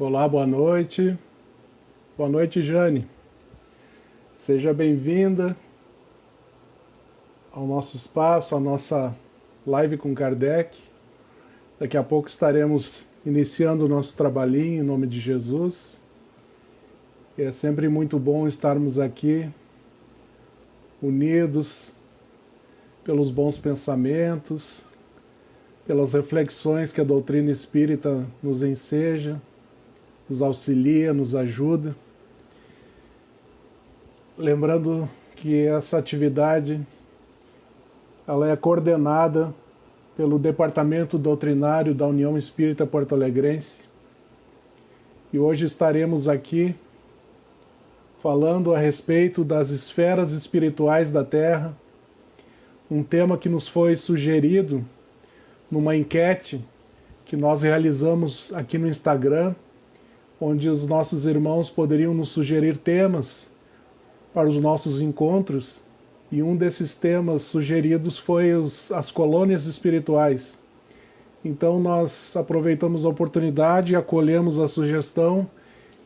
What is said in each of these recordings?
Olá, boa noite. Boa noite, Jane. Seja bem-vinda ao nosso espaço, à nossa live com Kardec. Daqui a pouco estaremos iniciando o nosso trabalhinho em nome de Jesus. E é sempre muito bom estarmos aqui unidos pelos bons pensamentos, pelas reflexões que a doutrina espírita nos enseja, nos auxilia, nos ajuda. Lembrando que essa atividade ela é coordenada pelo Departamento Doutrinário da União Espírita Porto-Alegrense. E hoje estaremos aqui falando a respeito das esferas espirituais da Terra, um tema que nos foi sugerido numa enquete que nós realizamos aqui no Instagram, onde os nossos irmãos poderiam nos sugerir temas para os nossos encontros, e um desses temas sugeridos foi as colônias espirituais. Então nós aproveitamos a oportunidade, acolhemos a sugestão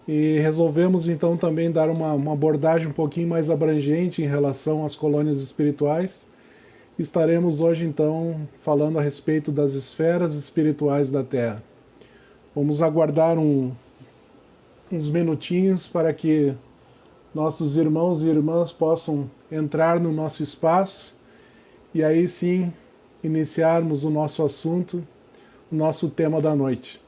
e resolvemos então também dar uma abordagem um pouquinho mais abrangente em relação às colônias espirituais. Estaremos hoje então falando a respeito das esferas espirituais da Terra. Vamos aguardar uns minutinhos para que nossos irmãos e irmãs possam entrar no nosso espaço e aí sim iniciarmos o nosso assunto, o nosso tema da noite.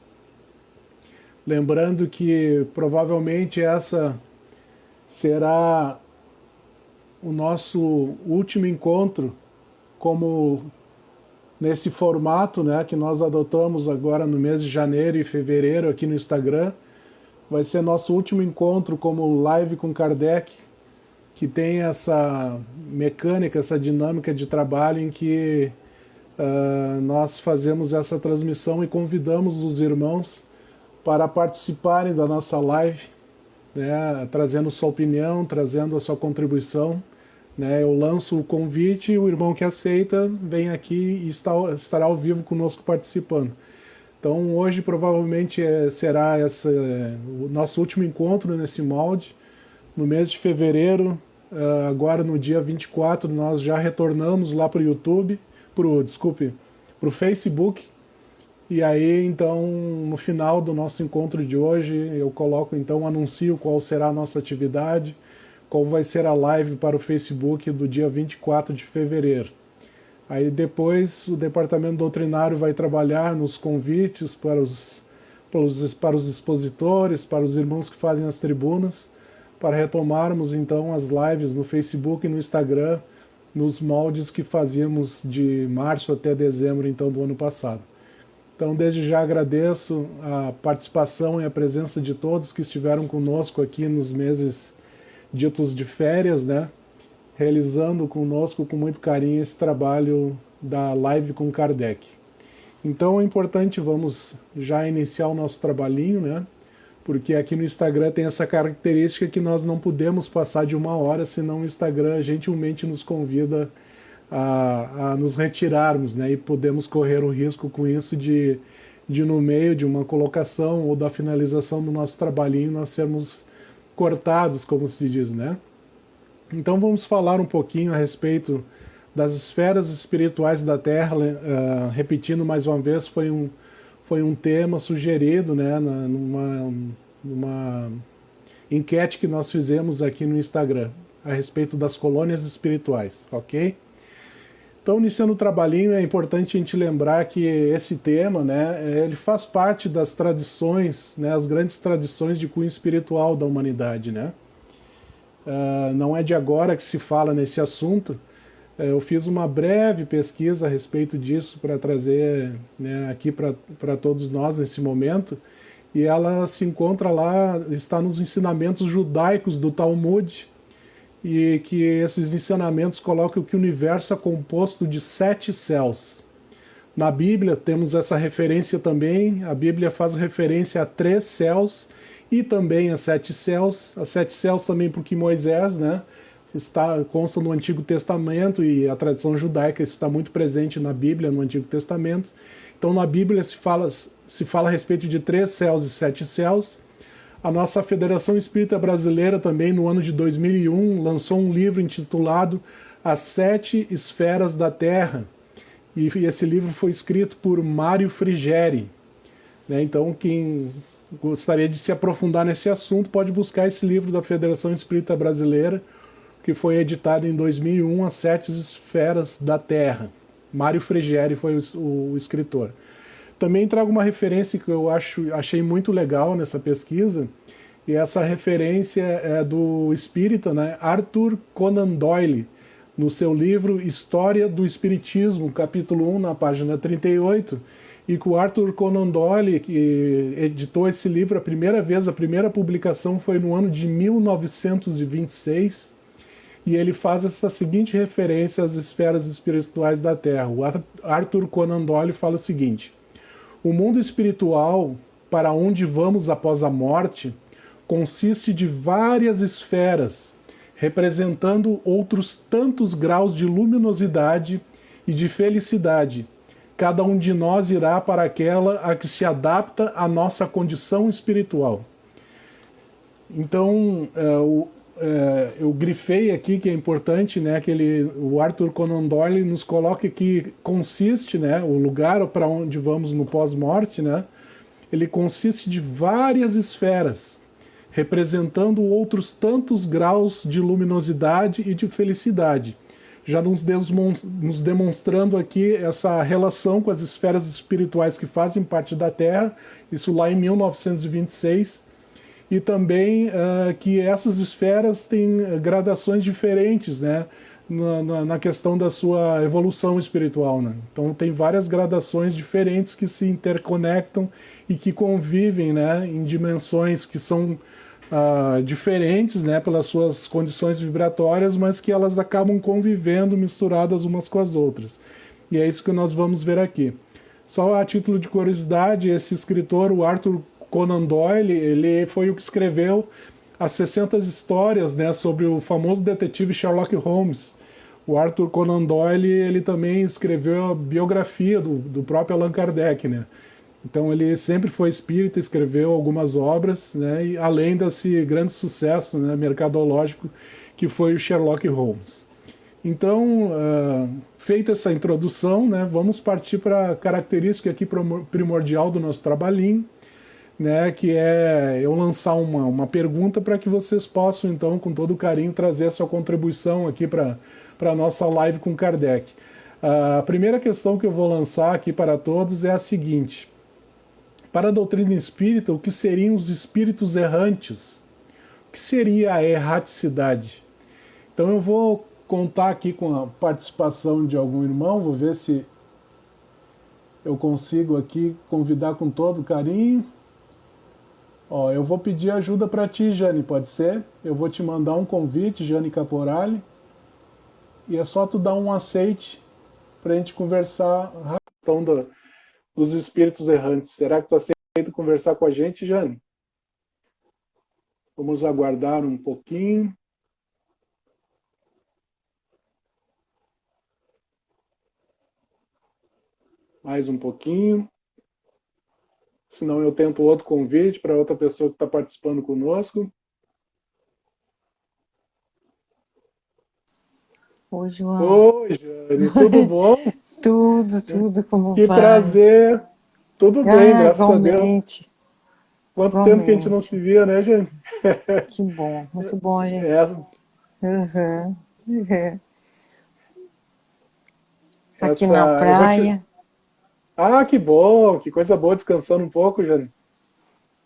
Lembrando que provavelmente essa será o nosso último encontro como nesse formato, né, que nós adotamos agora no mês de janeiro e fevereiro aqui no Instagram. Vai ser nosso último encontro como live com Kardec, que tem essa mecânica, essa dinâmica de trabalho em que nós fazemos essa transmissão e convidamos os irmãos para participarem da nossa live, né, trazendo sua opinião, trazendo a sua contribuição. Né, eu lanço o convite e o irmão que aceita vem aqui e estará ao vivo conosco participando. Então hoje provavelmente será o nosso último encontro nesse molde. No mês de fevereiro, agora no dia 24, nós já retornamos lá para o YouTube, para o Facebook. E aí então no final do nosso encontro de hoje eu anuncio qual será a nossa atividade, qual vai ser a live para o Facebook do dia 24 de fevereiro. Aí depois o Departamento Doutrinário vai trabalhar nos convites para os expositores, para os irmãos que fazem as tribunas, para retomarmos então as lives no Facebook e no Instagram, nos moldes que fazíamos de março até dezembro então do ano passado. Então desde já agradeço a participação e a presença de todos que estiveram conosco aqui nos meses ditos de férias, né? Realizando conosco com muito carinho esse trabalho da live com Kardec. Então é importante, vamos já iniciar o nosso trabalhinho, né? Porque aqui no Instagram tem essa característica que nós não podemos passar de 1 hora, senão o Instagram gentilmente nos convida a nos retirarmos, né? E podemos correr o risco com isso de no meio de uma colocação ou da finalização do nosso trabalhinho nós sermos cortados, como se diz, né? Então vamos falar um pouquinho a respeito das esferas espirituais da Terra, repetindo mais uma vez, foi um tema sugerido, né, numa enquete que nós fizemos aqui no Instagram, a respeito das colônias espirituais, ok? Então, iniciando o trabalhinho, é importante a gente lembrar que esse tema, né, ele faz parte das tradições, né, as grandes tradições de cunho espiritual da humanidade, né? Não é de agora que se fala nesse assunto. Eu fiz uma breve pesquisa a respeito disso para trazer, né, aqui para todos nós nesse momento, e ela se encontra lá, está nos ensinamentos judaicos do Talmud, e que esses ensinamentos colocam que o universo é composto de 7 céus. Na Bíblia temos essa referência também, a Bíblia faz referência a 3 céus, e também a 7 céus, as 7 céus também porque Moisés, né, consta no Antigo Testamento, e a tradição judaica está muito presente na Bíblia, no Antigo Testamento. Então na Bíblia se fala se fala a respeito de 3 céus e 7 céus. A nossa Federação Espírita Brasileira também, no ano de 2001, lançou um livro intitulado As 7 Esferas da Terra. E esse livro foi escrito por Mário Frigeri, né? Então, quem gostaria de se aprofundar nesse assunto pode buscar esse livro da Federação Espírita Brasileira, que foi editado em 2001, As 7 Esferas da Terra. Mário Frigeri foi o escritor. Também trago uma referência que eu achei muito legal nessa pesquisa, e essa referência é do espírita, né, Arthur Conan Doyle, no seu livro História do Espiritismo, capítulo 1, na página 38, e que o Arthur Conan Doyle, que editou esse livro a primeira vez, a primeira publicação foi no ano de 1926, e ele faz essa seguinte referência às esferas espirituais da Terra. O Arthur Conan Doyle fala o seguinte: o mundo espiritual, para onde vamos após a morte, consiste de várias esferas, representando outros tantos graus de luminosidade e de felicidade. Cada um de nós irá para aquela a que se adapta à nossa condição espiritual. Então, eu grifei aqui que é importante, né, que o Arthur Conan Doyle nos coloca que consiste, né, o lugar para onde vamos no pós-morte, né, ele consiste de várias esferas, representando outros tantos graus de luminosidade e de felicidade, já nos demonstrando aqui essa relação com as esferas espirituais que fazem parte da Terra, isso lá em 1926, e também que essas esferas têm gradações diferentes, né, na questão da sua evolução espiritual, né? Então tem várias gradações diferentes que se interconectam e que convivem, né, em dimensões que são diferentes, né, pelas suas condições vibratórias, mas que elas acabam convivendo, misturadas umas com as outras. E é isso que nós vamos ver aqui. Só a título de curiosidade, esse escritor, o Arthur Conan Doyle, ele foi o que escreveu as 60 histórias, né, sobre o famoso detetive Sherlock Holmes. O Arthur Conan Doyle, ele também escreveu a biografia do próprio Allan Kardec, né? Então ele sempre foi espírita, escreveu algumas obras, né, e além desse grande sucesso, né, mercadológico que foi o Sherlock Holmes. Então, feita essa introdução, né, vamos partir para a característica aqui primordial do nosso trabalhinho, né, que é eu lançar uma pergunta para que vocês possam, então, com todo carinho, trazer a sua contribuição aqui para a nossa live com Kardec. A primeira questão que eu vou lançar aqui para todos é a seguinte: para a doutrina espírita, o que seriam os espíritos errantes? O que seria a erraticidade? Então eu vou contar aqui com a participação de algum irmão, vou ver se eu consigo aqui convidar com todo carinho. Ó, eu vou pedir ajuda para ti, Jane, pode ser? Eu vou te mandar um convite, Jane Caporale, e é só tu dar um aceite para a gente conversar rapidão dos espíritos errantes. Será que tu aceita conversar com a gente, Jane? Vamos aguardar um pouquinho. Mais um pouquinho. Senão eu tento outro convite para outra pessoa que está participando conosco. Oi, João. Oi, Jane, tudo bom? Tudo, como vai? Que prazer. Tudo bem, graças igualmente, a Deus. Quanto tempo que a gente não se via, né, Jane? Que bom, muito bom, gente. Essa, Aqui na praia. Ah, que bom, que coisa boa, descansando um pouco, Jane.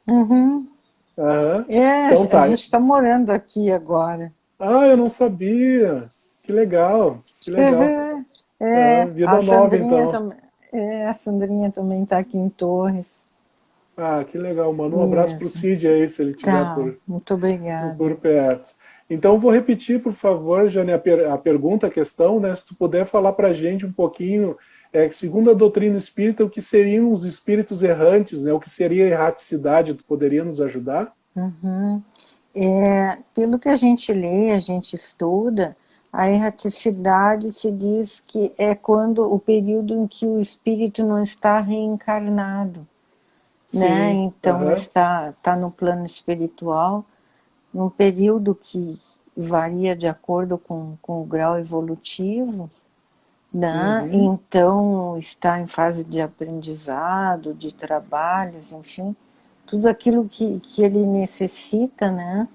Uhum. Aham. É, Então a tá. gente está morando aqui agora. Ah, eu não sabia. Que legal, que legal. A Vida nova, Sandrinha então. também. A Sandrinha também está aqui em Torres. Ah, que legal. Manda um abraço pro Isso. Cid aí, se ele estiver Tá, muito obrigada. por perto. Então, vou repetir, por favor, Jane, a pergunta, a questão, né? Se tu puder falar para a gente um pouquinho, segundo a doutrina espírita, o que seriam os espíritos errantes, né? O que seria a erraticidade? Tu poderia nos ajudar? Uhum. Pelo que a gente lê, a gente estuda, a erraticidade se diz que é quando o período em que o espírito não está reencarnado. né? Sim. Então Aham. está no plano espiritual, num período que varia de acordo com o grau evolutivo, né? Uhum. Então está em fase de aprendizado, de trabalhos, enfim, tudo aquilo que ele necessita, né?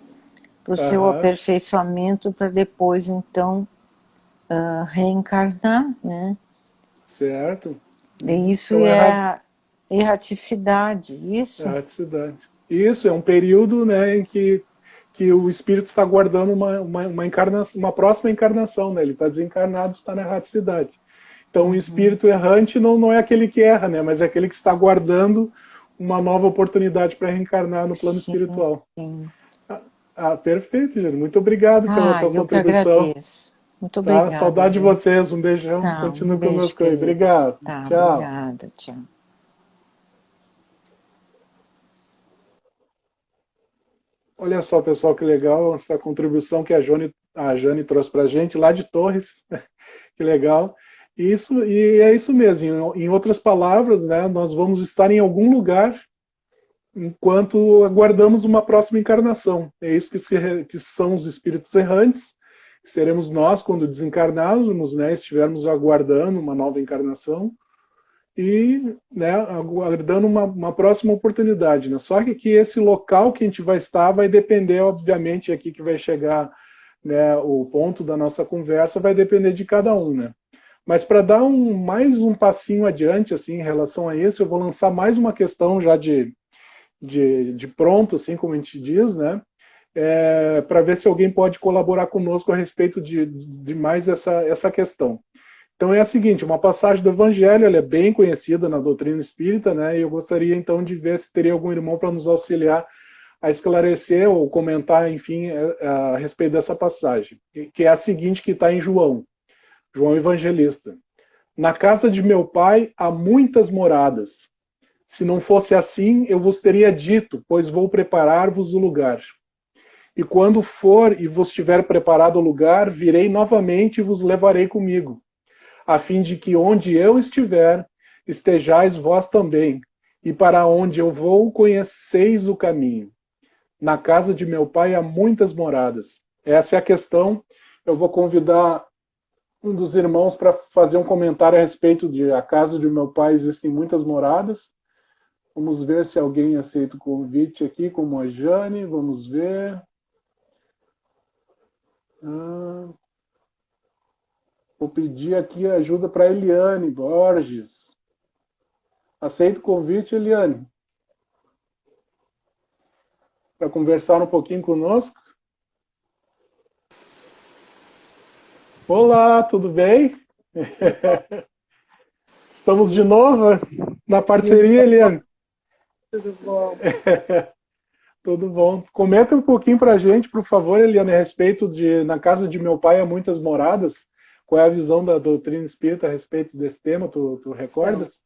Para o seu Aham. aperfeiçoamento, para depois então reencarnar, né? Certo. E Uhum. isso Então é a erraticidade, isso? erraticidade. Isso é um período, né, em que o espírito está guardando uma encarnação, uma próxima encarnação, né? Ele está desencarnado, está na erraticidade. Então, o Uhum. espírito errante não é aquele que erra, né? Mas é aquele que está guardando uma nova oportunidade para reencarnar no plano Sim, espiritual. sim. Perfeito, Júlio. Muito obrigado pela Ah, tua eu que contribuição. agradeço. Muito Tá? obrigada, Saudade de viu? vocês. Um beijão. Tá, um Continue beijo, conosco aí. querido. Obrigado. Tá, Tchau. obrigada, tchau. Olha só, pessoal, que legal essa contribuição que a Jane trouxe para a gente lá de Torres. Que legal. E é isso mesmo. Em outras palavras, né, nós vamos estar em algum lugar enquanto aguardamos uma próxima encarnação. É isso que são os espíritos errantes, que seremos nós quando desencarnarmos, né, estivermos aguardando uma nova encarnação e, né, aguardando uma próxima oportunidade. Né? Só que esse local que a gente vai estar vai depender, obviamente, aqui que vai chegar, né, o ponto da nossa conversa vai depender de cada um, né? Mas para dar mais um passinho adiante, assim, em relação a isso, eu vou lançar mais uma questão já de pronto, assim como a gente diz, né? Para ver se alguém pode colaborar conosco a respeito de mais essa questão. Então é a seguinte, uma passagem do Evangelho, ela é bem conhecida na doutrina espírita, né? E eu gostaria então de ver se teria algum irmão para nos auxiliar a esclarecer ou comentar, enfim, a respeito dessa passagem, que é a seguinte que está em João Evangelista. Na casa de meu pai há muitas moradas. Se não fosse assim, eu vos teria dito, pois vou preparar-vos o lugar. E quando for e vos tiver preparado o lugar, virei novamente e vos levarei comigo, a fim de que onde eu estiver, estejais vós também. E para onde eu vou, conheceis o caminho. Na casa de meu pai há muitas moradas. Essa é a questão. Eu vou convidar um dos irmãos para fazer um comentário a respeito de a casa de meu pai existem muitas moradas. Vamos ver se alguém aceita o convite aqui, como a Jane. Vamos ver. Ah, vou pedir aqui ajuda para Eliane Borges. Aceita o convite, Eliane, para conversar um pouquinho conosco? Olá, tudo bem? Estamos de novo na parceria, Eliane. Tudo bom? Tudo bom. Comenta um pouquinho para a gente, por favor, Eliane, a respeito de na casa de meu pai há muitas moradas. Qual é a visão da doutrina espírita a respeito desse tema? Tu Então, recordas?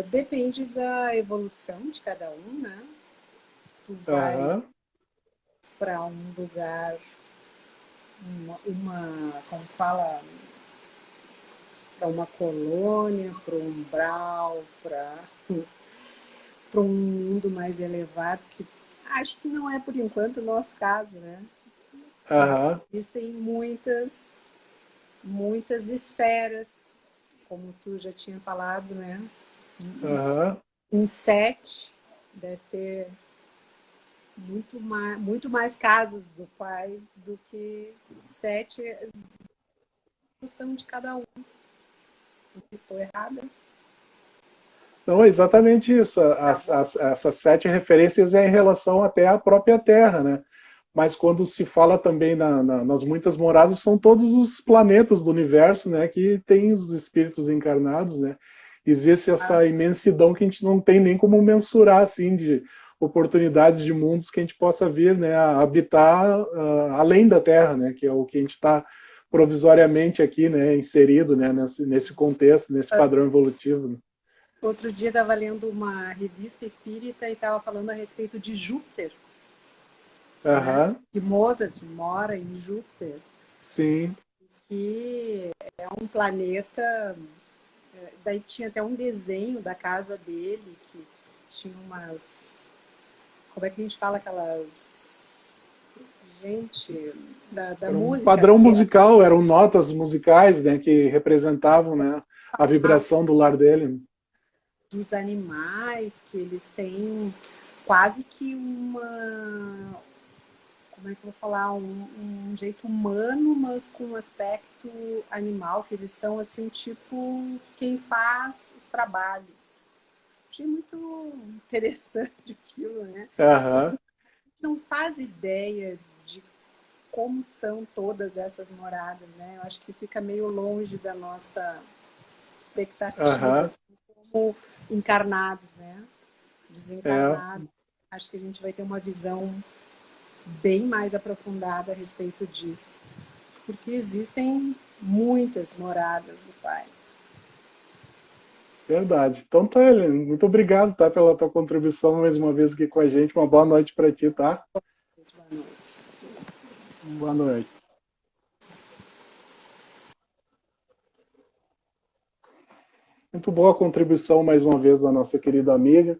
depende da evolução de cada um, né? Tu vai Aham, para um lugar, como fala, para uma colônia, para um umbral, para um mundo mais elevado, que acho que não é por enquanto o nosso caso, né? Mas aham, existem muitas esferas, como tu já tinha falado, né? aham. Em sete, deve ter muito mais casas do pai do que sete são de cada um. Estou errada? Não, é exatamente isso. Tá bom. Essas sete referências é em relação até à própria Terra, né? Mas quando se fala também nas muitas moradas, são todos os planetas do universo, né? Que tem os espíritos encarnados, né? Existe Ah, essa imensidão que a gente não tem nem como mensurar, assim, de oportunidades de mundos que a gente possa vir, né? A habitar além da Terra, né? Que é o que a gente está provisoriamente aqui, né? Inserido, né? Nesse contexto, nesse padrão evolutivo. Né? outro dia estava lendo uma revista espírita e estava falando a respeito de Júpiter, né? Aham, Que Mozart mora em Júpiter, sim. que é um planeta. Daí tinha até um desenho da casa dele que tinha umas... Como é que a gente fala aquelas... Gente, da Era um música, padrão musical, eram notas musicais, né, que representavam, né, a vibração do lar dele. dos animais, que eles têm quase que uma... Como é que eu vou falar? Um jeito humano, mas com um aspecto animal, que eles são assim, tipo, quem faz os trabalhos. Achei muito interessante aquilo, né? Aham, Não faz ideia de como são todas essas moradas, né? Eu acho que fica meio longe da nossa expectativa, aham, assim, como encarnados, né? é, Desencarnados. Acho que a gente vai ter uma visão bem mais aprofundada a respeito disso, porque existem muitas moradas do Pai. verdade. Então tá, Helene, muito obrigado, tá, pela tua contribuição mais uma vez aqui com a gente. Uma boa noite para ti, tá? Muito boa noite. Boa noite. Muito boa a contribuição mais uma vez da nossa querida amiga.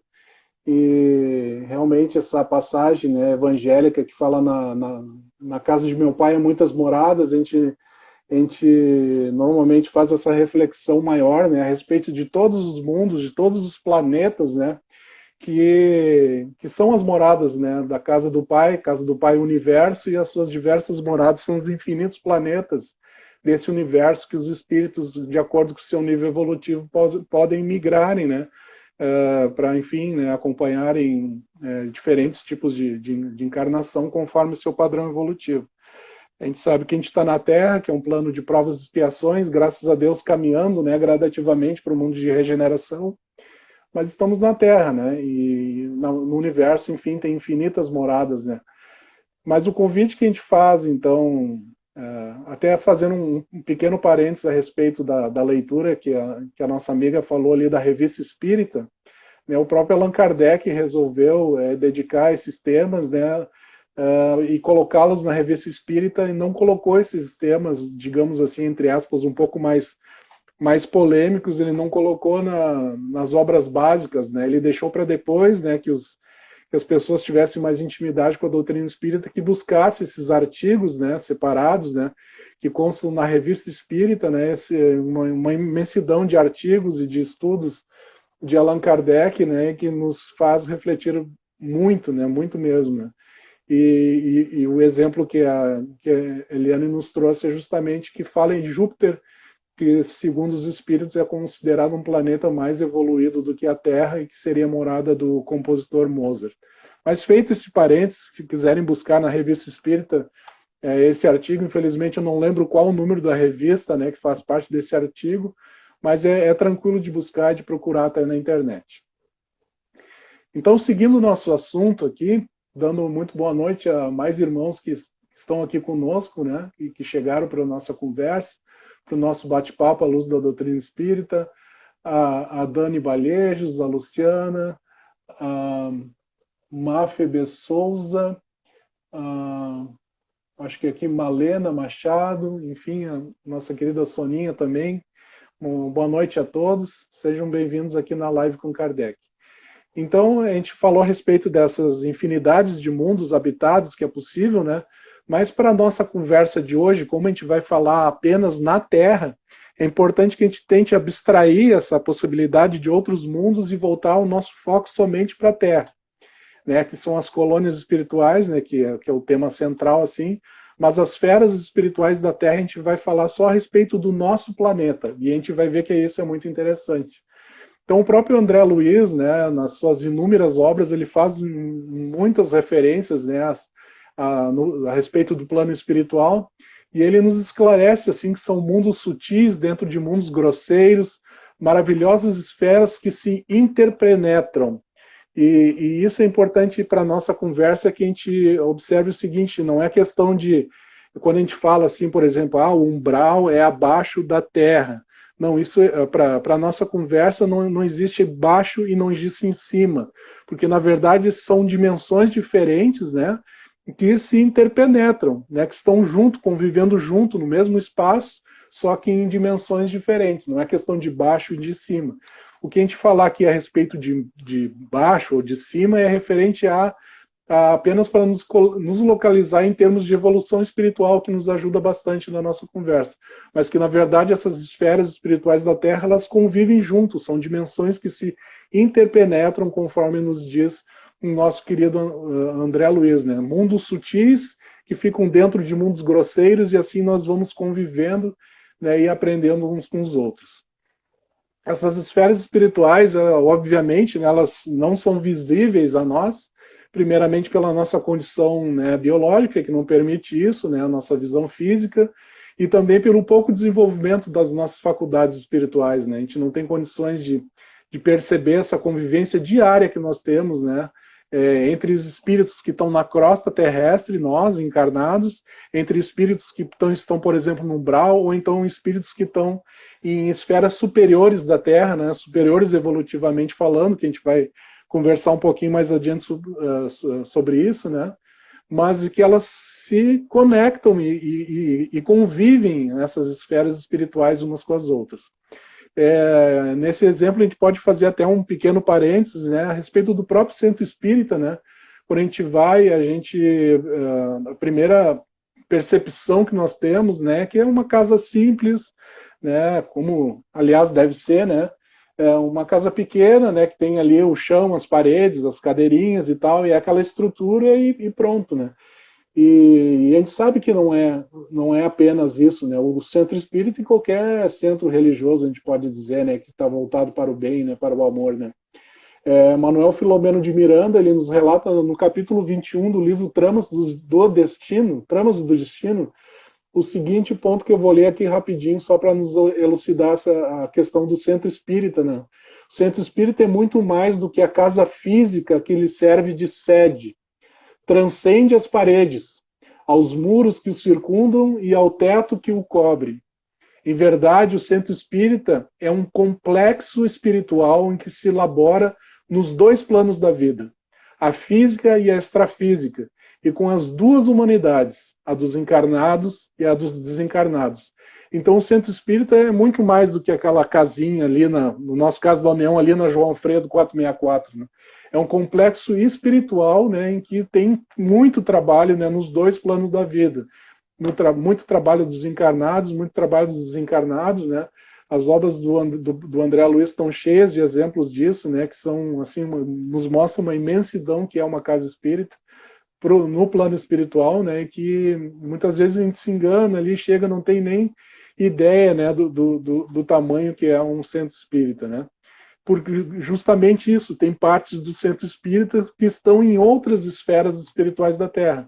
E realmente essa passagem, né, evangélica que fala na casa de meu pai há muitas moradas, a gente normalmente faz essa reflexão maior, né, a respeito de todos os mundos, de todos os planetas, né, que são as moradas, né, da casa do pai universo, e as suas diversas moradas são os infinitos planetas desse universo que os espíritos, de acordo com o seu nível evolutivo, podem migrarem, né, para, enfim, né, acompanharem diferentes tipos de encarnação conforme o seu padrão evolutivo. A gente sabe que a gente está na Terra, que é um plano de provas e expiações, graças a Deus caminhando, né, gradativamente para o mundo de regeneração, mas estamos na Terra, né, e no universo, enfim, tem infinitas moradas, né. Mas o convite que a gente faz, então, até fazendo um pequeno parênteses a respeito da leitura que a nossa amiga falou ali da Revista Espírita, né, o próprio Allan Kardec resolveu dedicar esses temas, né, e colocá-los na Revista Espírita, e não colocou esses temas, digamos assim, entre aspas, um pouco mais polêmicos, ele não colocou nas obras básicas, né, ele deixou para depois, né, que as pessoas tivessem mais intimidade com a doutrina espírita, que buscasse esses artigos, né, separados, né, que constam na Revista Espírita, né, uma imensidão de artigos e de estudos de Allan Kardec, né, que nos faz refletir muito, né, muito mesmo, né. E o exemplo que a Eliane nos trouxe é justamente que fala em Júpiter, que segundo os espíritos é considerado um planeta mais evoluído do que a Terra e que seria morada do compositor Mozart. Mas feito esse parênteses, se quiserem buscar na Revista Espírita esse artigo, infelizmente eu não lembro qual o número da revista, né, que faz parte desse artigo, mas é tranquilo de buscar e de procurar até na internet. Então, seguindo o nosso assunto aqui, dando muito boa noite a mais irmãos que estão aqui conosco, né, e que chegaram para a nossa conversa, para o nosso bate-papo à luz da doutrina espírita, a Dani Balhejos, a Luciana, a Mafebe Souza, acho que aqui Malena Machado, enfim, a nossa querida Soninha também. Boa noite a todos, sejam bem-vindos aqui na live com Kardec. Então, a gente falou a respeito dessas infinidades de mundos habitados que é possível, né? Mas para a nossa conversa de hoje, como a gente vai falar apenas na Terra, é importante que a gente tente abstrair essa possibilidade de outros mundos e voltar o nosso foco somente para a Terra, né? Que são as colônias espirituais, né? Que é o tema central, assim. Mas as feras espirituais da Terra a gente vai falar só a respeito do nosso planeta, e a gente vai ver que isso é muito interessante. Então, o próprio André Luiz, né, nas suas inúmeras obras, ele faz muitas referências, né, a respeito do plano espiritual, e ele nos esclarece assim que são mundos sutis dentro de mundos grosseiros, maravilhosas esferas que se interpenetram. E isso é importante para a nossa conversa, que a gente observe o seguinte: não é questão de, quando a gente fala assim, por exemplo, o umbral é abaixo da Terra. Não, isso para a nossa conversa não existe baixo e não existe em cima, porque na verdade são dimensões diferentes, né, que se interpenetram, né, que estão junto, convivendo junto no mesmo espaço, só que em dimensões diferentes. Não é questão de baixo e de cima. O que a gente falar aqui a respeito de baixo ou de cima é referente apenas para nos localizar em termos de evolução espiritual, que nos ajuda bastante na nossa conversa. Mas que, na verdade, essas esferas espirituais da Terra, elas convivem juntos, são dimensões que se interpenetram, conforme nos diz o nosso querido André Luiz, né? Mundos sutis que ficam dentro de mundos grosseiros, e assim nós vamos convivendo, né, e aprendendo uns com os outros. Essas esferas espirituais, obviamente, né, elas não são visíveis a nós, primeiramente pela nossa condição, né, biológica, que não permite isso, né, a nossa visão física, e também pelo pouco desenvolvimento das nossas faculdades espirituais, né? A gente não tem condições de perceber essa convivência diária que nós temos, né, entre os espíritos que estão na crosta terrestre, nós, encarnados, entre espíritos que estão, por exemplo, no umbral, ou então espíritos que estão em esferas superiores da Terra, né, superiores evolutivamente falando, que a gente vai conversar um pouquinho mais adiante sobre isso, né, mas que elas se conectam e convivem nessas esferas espirituais umas com as outras. Nesse exemplo, a gente pode fazer até um pequeno parênteses, né, a respeito do próprio centro espírita, né? Quando a gente vai, a primeira percepção que nós temos, né, que é uma casa simples, né, como, aliás, deve ser, né, uma casa pequena, né, que tem ali o chão, as paredes, as cadeirinhas e tal, e é aquela estrutura e pronto, né. E a gente sabe que não é apenas isso, né? O centro espírita e qualquer centro religioso, a gente pode dizer, né, que está voltado para o bem, né, para o amor, né? Manuel Filomeno de Miranda, ele nos relata no capítulo 21 do livro Tramas do Destino, o seguinte ponto que eu vou ler aqui rapidinho, só para nos elucidar a questão do centro espírita, né? O centro espírita é muito mais do que a casa física que lhe serve de sede. Transcende as paredes, aos muros que o circundam e ao teto que o cobre. Em verdade, o centro espírita é um complexo espiritual em que se elabora nos dois planos da vida, a física e a extrafísica, e com as duas humanidades, a dos encarnados e a dos desencarnados. Então, o centro espírita é muito mais do que aquela casinha ali, no nosso caso do Amião, ali na João Alfredo 464, né? É um complexo espiritual, né, em que tem muito trabalho, né, nos dois planos da vida. Muito trabalho dos encarnados, muito trabalho dos desencarnados, né? As obras do André Luiz estão cheias de exemplos disso, né, que são, assim, nos mostram uma imensidão que é uma casa espírita no plano espiritual, né, e que muitas vezes a gente se engana ali, chega, não tem nem ideia, né, do tamanho que é um centro espírita, né? Porque justamente isso, tem partes do centro espírita que estão em outras esferas espirituais da Terra,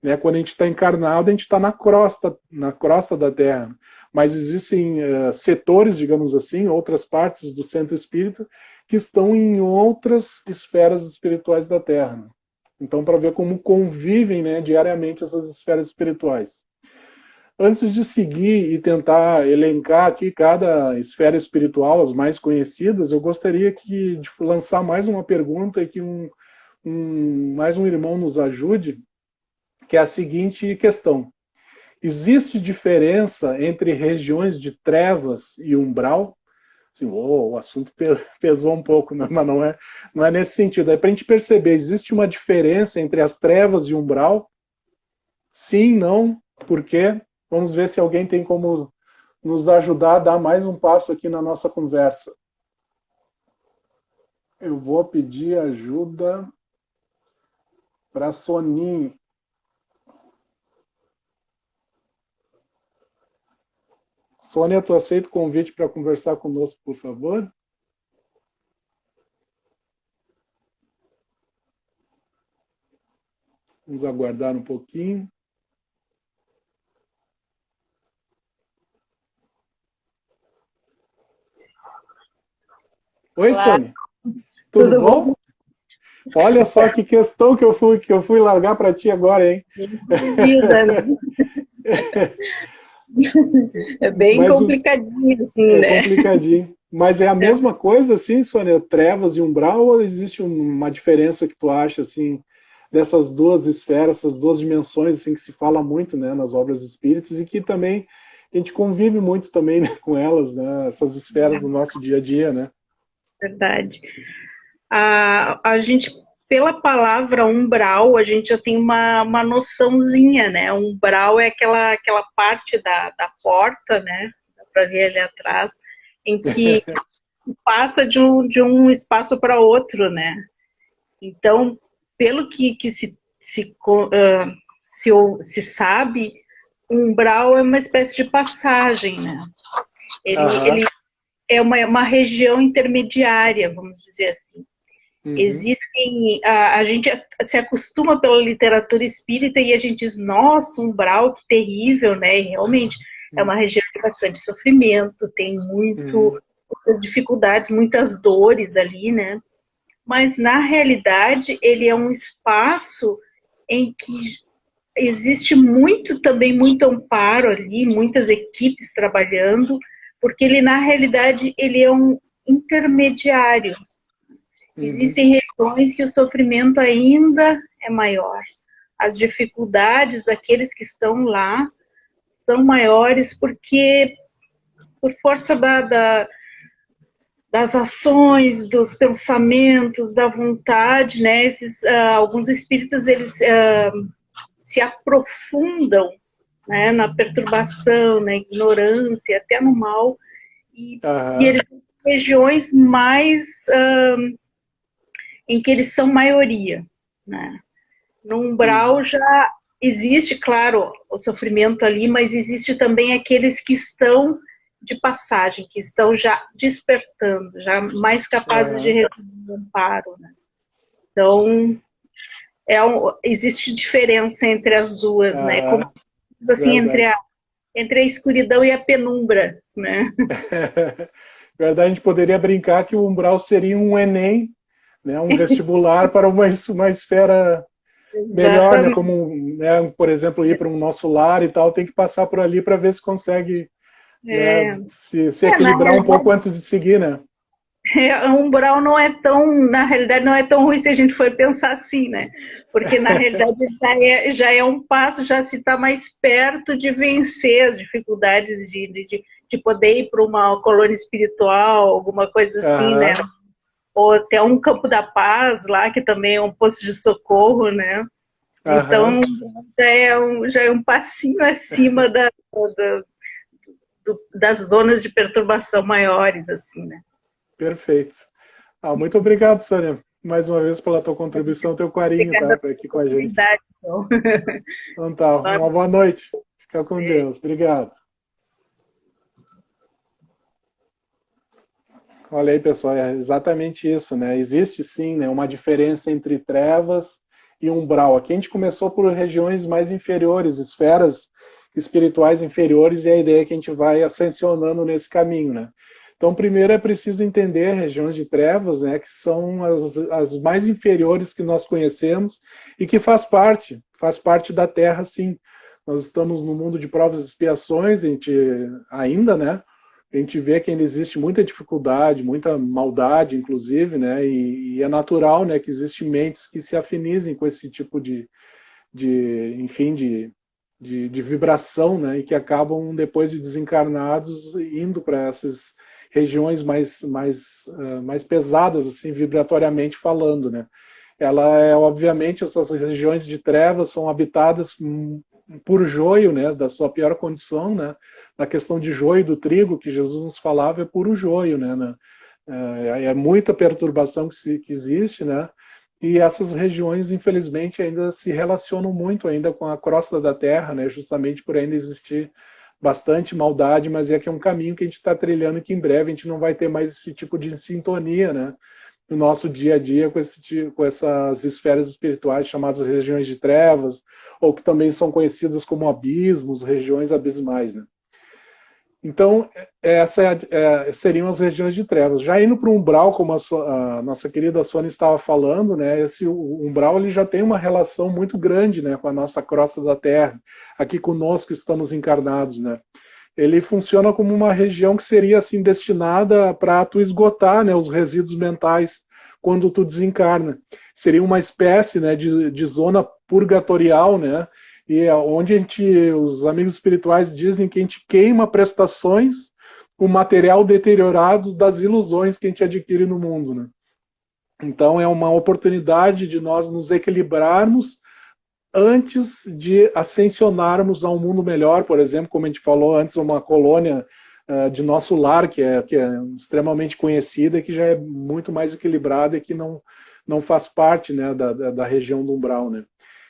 né? Quando a gente está encarnado, a gente está na crosta da Terra, mas existem setores, digamos assim, outras partes do centro espírita que estão em outras esferas espirituais da Terra, né? Então, para ver como convivem, né, diariamente essas esferas espirituais. Antes de seguir e tentar elencar aqui cada esfera espiritual, as mais conhecidas, eu gostaria de lançar mais uma pergunta e que mais um irmão nos ajude, que é a seguinte questão. Existe diferença entre regiões de trevas e umbral? Assim, o assunto pesou um pouco, né? Mas não é nesse sentido. É para a gente perceber, existe uma diferença entre as trevas e o umbral? Sim, não, por quê? Vamos ver se alguém tem como nos ajudar a dar mais um passo aqui na nossa conversa. Eu vou pedir ajuda para a Soninho. Sônia, tu aceita o convite para conversar conosco, por favor? Vamos aguardar um pouquinho. Oi, Olá. Sônia. Tudo bom? Olha só que questão que eu fui largar para ti agora, hein? Vida, né? É bem complicadinho, assim, né? É complicadinho. Mas é a mesma coisa, assim, Sônia? Trevas e umbral, ou existe uma diferença que tu acha, assim, dessas duas esferas, essas duas dimensões, assim, que se fala muito, né, nas obras espíritas e que também a gente convive muito também, né, com elas, né, essas esferas do nosso dia a dia, né? Verdade. A gente, pela palavra umbral, a gente já tem uma noçãozinha, né? Umbral é aquela parte da porta, né? Dá para ver ali atrás, em que passa de um espaço para outro, né? Então, pelo que se sabe, o umbral é uma espécie de passagem, né? Ele é uma região intermediária, vamos dizer assim. Existem, a gente se acostuma pela literatura espírita e a gente diz, nossa, umbral, que terrível, né? E realmente é uma região de bastante sofrimento, tem muitas dificuldades, muitas dores ali, né? Mas na realidade ele é um espaço em que existe também muito amparo ali, muitas equipes trabalhando, porque ele na realidade ele é um intermediário. Existem regiões que o sofrimento ainda é maior. As dificuldades daqueles que estão lá são maiores porque, por força das ações, dos pensamentos, da vontade, né? Alguns espíritos eles se aprofundam, né, na perturbação, na ignorância, até no mal, e eles têm regiões mais em que eles são maioria, né? No umbral já existe, claro, o sofrimento ali, mas existe também aqueles que estão de passagem, que estão já despertando, já mais capazes de receber um amparo, né? Então, existe diferença entre as duas, né? Como assim, entre a escuridão e a penumbra, né? Verdade, a gente poderia brincar que o umbral seria um Enem, né? Um vestibular para uma esfera melhor, né? Como, né, por exemplo, ir para um nosso lar e tal, tem que passar por ali para ver se consegue né, se equilibrar um pouco antes de seguir, né? O umbral não é tão, na realidade, não é tão ruim se a gente for pensar assim, né? Porque, na realidade, já é um passo, já se está mais perto de vencer as dificuldades de poder ir para uma colônia espiritual, alguma coisa assim, né? Ou até um campo da paz lá, que também é um posto de socorro, né? Então, já é um passinho acima das zonas de perturbação maiores, assim, né? Perfeito. Muito obrigado, Sônia, mais uma vez pela tua contribuição, teu carinho, tá, aqui com a gente. Então tá, uma boa noite. Fica com Deus. Obrigado. Olha aí, pessoal, é exatamente isso, né? Existe sim, né, uma diferença entre trevas e umbral. Aqui a gente começou por regiões mais inferiores, esferas espirituais inferiores, e a ideia é que a gente vai ascensionando nesse caminho, né? Então, primeiro é preciso entender regiões de trevas, né, que são as mais inferiores que nós conhecemos e que faz parte da Terra, sim. Nós estamos no mundo de provas e expiações, a gente ainda, né, a gente vê que ainda existe muita dificuldade, muita maldade, inclusive, né, e é natural, né, que existem mentes que se afinizem com esse tipo de vibração, né, e que acabam, depois de desencarnados, indo para essas regiões mais pesadas, assim, vibratoriamente falando, né. Obviamente, essas regiões de trevas são habitadas por joio, né, da sua pior condição, né, na questão de joio do trigo, que Jesus nos falava, é puro joio, né, é muita perturbação que existe, né, e essas regiões, infelizmente, ainda se relacionam muito ainda com a crosta da Terra, né, justamente por ainda existir bastante maldade, mas é que é um caminho que a gente está trilhando, que em breve a gente não vai ter mais esse tipo de sintonia, né, no nosso dia a dia com essas esferas espirituais chamadas regiões de trevas, ou que também são conhecidas como abismos, regiões abismais, né. Então, seriam as regiões de trevas. Já indo para o umbral, como a nossa querida Sônia estava falando, né, o umbral ele já tem uma relação muito grande, né, com a nossa crosta da Terra, aqui conosco estamos encarnados, né. Ele funciona como uma região que seria assim destinada para tu esgotar, né, os resíduos mentais quando tu desencarna. Seria uma espécie, né, de zona purgatorial, né, e onde os amigos espirituais dizem que a gente queima prestações o material deteriorado das ilusões que a gente adquire no mundo, né? Então é uma oportunidade de nós nos equilibrarmos antes de ascensionarmos a um mundo melhor, por exemplo, como a gente falou antes, uma colônia de nosso lar, que é extremamente conhecida e que já é muito mais equilibrada e que não faz parte, né, da região do umbral, né?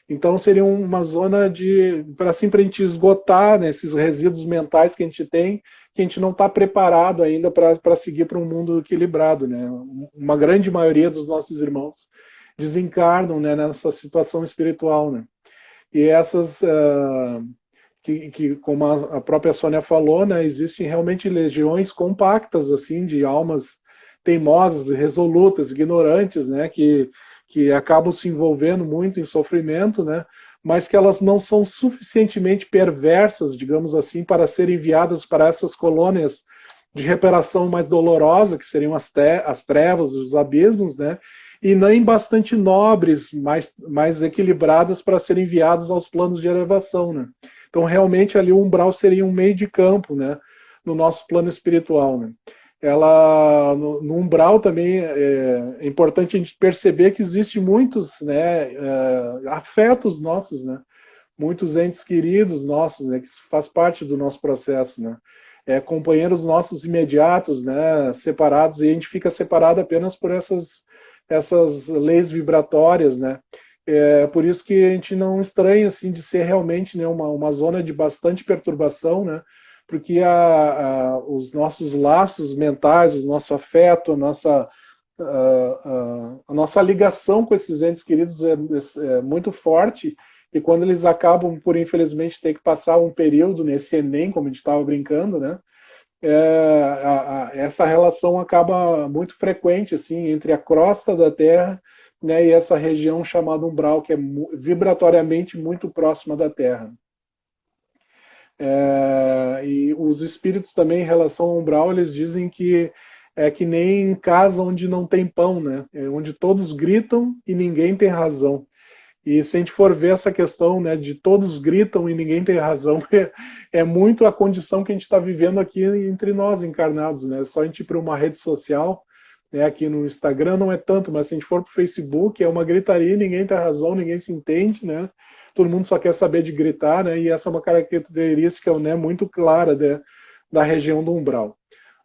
Então seria uma zona para a gente esgotar, né, esses resíduos mentais que a gente tem, que a gente não está preparado ainda para seguir para um mundo equilibrado, né? Uma grande maioria dos nossos irmãos desencarnam, né, nessa situação espiritual, né? E essas, como a própria Sônia falou, né, existem realmente legiões compactas assim de almas teimosas, resolutas, ignorantes, né, que acabam se envolvendo muito em sofrimento, né, mas que elas não são suficientemente perversas, digamos assim, para serem enviadas para essas colônias de reparação mais dolorosa, que seriam as trevas, os abismos, né, e nem bastante nobres, mais equilibradas para serem enviadas aos planos de elevação, né. Então, realmente, ali o umbral seria um meio de campo, né, no nosso plano espiritual, né. No umbral também é importante a gente perceber que existem muitos, né, afetos nossos, né, muitos entes queridos nossos, né, que faz parte do nosso processo, né, companheiros nossos imediatos, né, separados, e a gente fica separado apenas por essas leis vibratórias, né. Por isso que a gente não estranha assim de ser realmente, né, uma zona de bastante perturbação, né, porque os nossos laços mentais, o nosso afeto, a nossa ligação com esses entes queridos é muito forte, e quando eles acabam por, infelizmente, ter que passar um período nesse Enem, como a gente estava brincando, né, essa relação acaba muito frequente assim, entre a crosta da Terra, né, e essa região chamada umbral, que é vibratoriamente muito próxima da Terra. E os espíritos também, em relação ao umbral, eles dizem que é que nem em casa onde não tem pão, né? Onde todos gritam e ninguém tem razão. E se a gente for ver essa questão, né, de todos gritam e ninguém tem razão, é muito a condição que a gente está vivendo aqui entre nós encarnados, né? Só a gente ir para uma rede social, né, aqui no Instagram não é tanto, mas se a gente for para o Facebook, é uma gritaria, ninguém tem razão, ninguém se entende, né? Todo mundo só quer saber de gritar, né? E essa é uma característica, né, muito clara da região do umbral.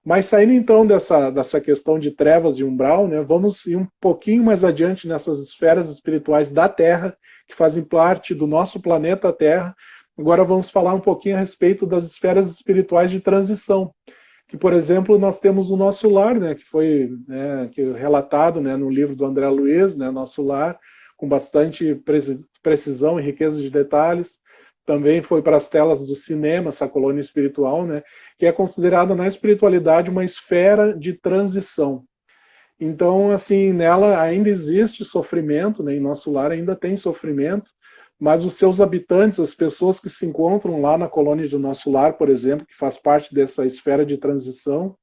Mas saindo então dessa questão de trevas e umbral, né, vamos ir um pouquinho mais adiante nessas esferas espirituais da Terra, que fazem parte do nosso planeta Terra. Agora vamos falar um pouquinho a respeito das esferas espirituais de transição, que, por exemplo, nós temos o nosso lar, né, que foi, né, relatado, né, no livro do André Luiz, né, Nosso Lar, com bastante precisão e riqueza de detalhes. Também foi para as telas do cinema, essa colônia espiritual, né, que é considerada na espiritualidade uma esfera de transição. Então, assim, nela ainda existe sofrimento, né, em Nosso Lar ainda tem sofrimento, mas os seus habitantes, as pessoas que se encontram lá na colônia do Nosso Lar, por exemplo, que faz parte dessa esfera de transição,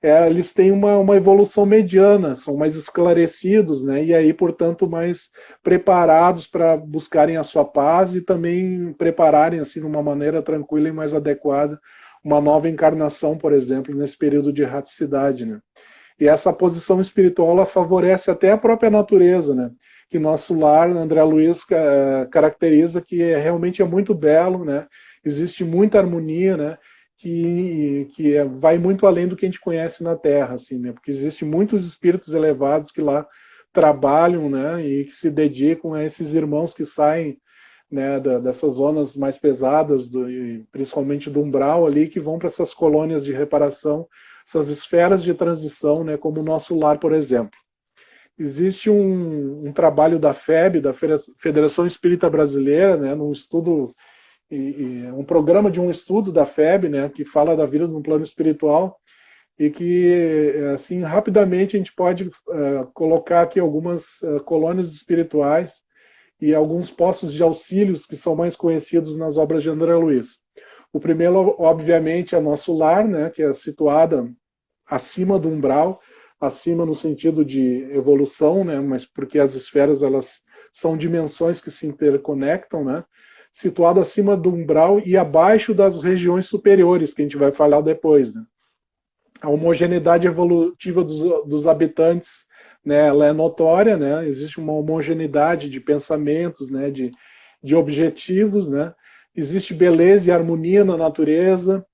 eles têm uma evolução mediana, são mais esclarecidos, né, e aí, portanto, mais preparados para buscarem a sua paz e também prepararem, assim, de uma maneira tranquila e mais adequada, uma nova encarnação, por exemplo, nesse período de erraticidade, né. E essa posição espiritual, ela favorece até a própria natureza, né, que Nosso Lar, André Luiz caracteriza que realmente é muito belo, né, existe muita harmonia, né, que vai muito além do que a gente conhece na Terra, assim, né? Porque existem muitos espíritos elevados que lá trabalham, né? E que se dedicam a esses irmãos que saem, né, dessas zonas mais pesadas, principalmente do umbral ali, que vão para essas colônias de reparação, essas esferas de transição, né? Como o Nosso Lar, por exemplo. Existe um trabalho da FEB, da Federação Espírita Brasileira, né? Num estudo um programa de um estudo da FEB, né, que fala da vida no plano espiritual, e que, assim, rapidamente a gente pode colocar aqui algumas colônias espirituais e alguns postos de auxílios que são mais conhecidos nas obras de André Luiz. O primeiro, obviamente, é Nosso Lar, né, que é situada acima do umbral, acima no sentido de evolução, né, mas porque as esferas, elas são dimensões que se interconectam, né, situado acima do umbral e abaixo das regiões superiores, que a gente vai falar depois, né? A homogeneidade evolutiva dos habitantes, né, ela é notória, né, existe uma homogeneidade de pensamentos, né, de objetivos, né, existe beleza e harmonia na natureza,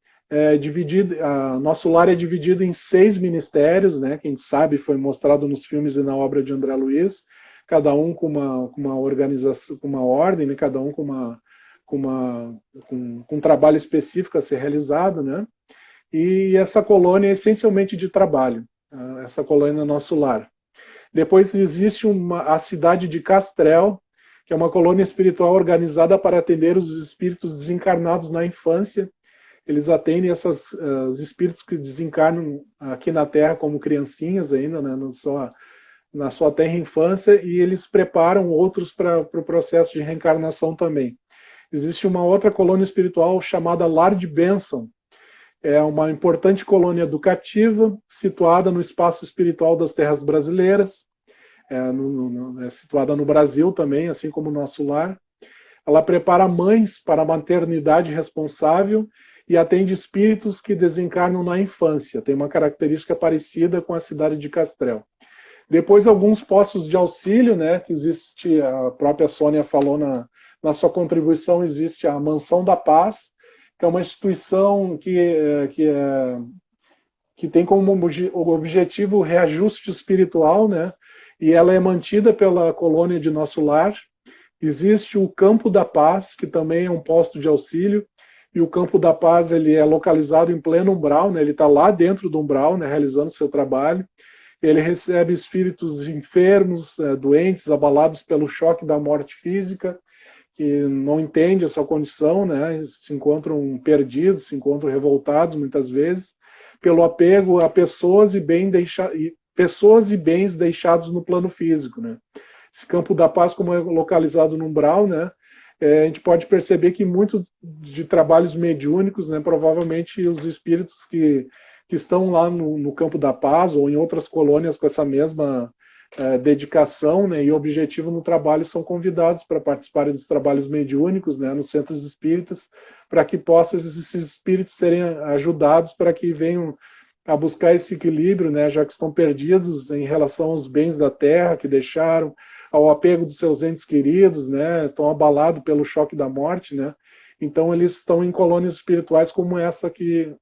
nosso lar é dividido em 6 ministérios, né, que a gente sabe foi mostrado nos filmes e na obra de André Luiz, cada um com uma organização, com uma ordem, né, cada um com um trabalho específico a ser realizado, né, e essa colônia é essencialmente de trabalho, essa colônia é nosso lar. Depois existe a cidade de Castrel, que é uma colônia espiritual organizada para atender os espíritos desencarnados na infância. Eles atendem os espíritos que desencarnam aqui na Terra como criancinhas ainda, né, na sua terra infância, e eles preparam outros para o processo de reencarnação também. Existe uma outra colônia espiritual chamada Lar de Bênção. É uma importante colônia educativa, situada no espaço espiritual das terras brasileiras, é situada no Brasil também, assim como o nosso lar. Ela prepara mães para a maternidade responsável e atende espíritos que desencarnam na infância. Tem uma característica parecida com a cidade de Castrel. Depois, alguns postos de auxílio, né, que existe, a própria Sônia falou na sua contribuição, existe a Mansão da Paz, que é uma instituição que tem como objetivo o reajuste espiritual, né? E ela é mantida pela colônia de nosso lar. Existe o Campo da Paz, que também é um posto de auxílio, e o Campo da Paz ele é localizado em pleno umbral, né? Ele está lá dentro do umbral, né? Realizando seu trabalho. Ele recebe espíritos enfermos, doentes, abalados pelo choque da morte física, que não entendem a sua condição, né? Se encontram perdidos, se encontram revoltados muitas vezes, pelo apego a pessoas e bens deixados no plano físico, né? Esse Campo da Paz, como é localizado no umbral, né? A gente pode perceber que muito de trabalhos mediúnicos, né? Provavelmente os espíritos que estão lá no Campo da Paz ou em outras colônias com essa mesma dedicação, né, e objetivo no trabalho são convidados para participarem dos trabalhos mediúnicos, né, nos centros espíritas, para que possam esses espíritos serem ajudados para que venham a buscar esse equilíbrio, né, já que estão perdidos em relação aos bens da terra que deixaram, ao apego dos seus entes queridos, né, estão abalados pelo choque da morte, né, então eles estão em colônias espirituais como essa que